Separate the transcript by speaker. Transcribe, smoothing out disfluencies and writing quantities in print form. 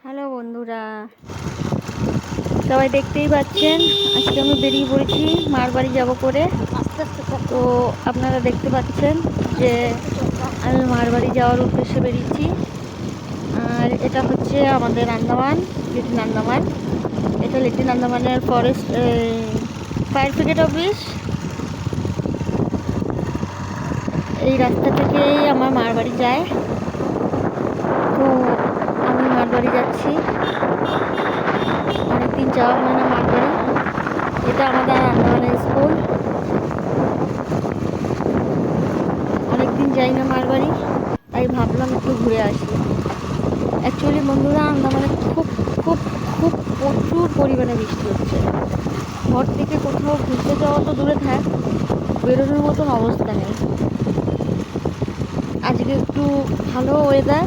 Speaker 1: Hello বন্ধুরা, সবাই দেখতেই পাচ্ছেন আজকে আমি বেরিয়ে পড়েছি মার বাড়ি যাবো করে। তো আপনারা দেখতে পাচ্ছেন যে আমি মার বাড়ি যাওয়ার উদ্দেশ্যে বেরিয়েছি। আর এটা হচ্ছে আমাদের আন্দামান, লিটল আন্দামান। এটা লিটল আন্দামানের ফরেস্ট ফায়ার ব্রিগেড অফিস। এই রাস্তা থেকেই আমার মার বাড়ি যায়। তো আমি মার বাড়ি যাচ্ছি, অনেকদিন যাওয়া হয় না মার বাড়ি। এটা আমাদের আন্দামানের স্কুল। অনেকদিন যাই না মার বাড়ি, তাই ভাবলাম একটু ঘুরে আসি। অ্যাকচুয়ালি বন্ধুরা, আন্দামানে খুব খুব খুব প্রচুর পরিমাণে বৃষ্টি হচ্ছে। ঘর থেকে কোথাও ঘুরতে যাওয়া তো দূরে থাক, বেরোনোর মতন অবস্থা নেই। আজকে একটু ভালো ওয়েদার,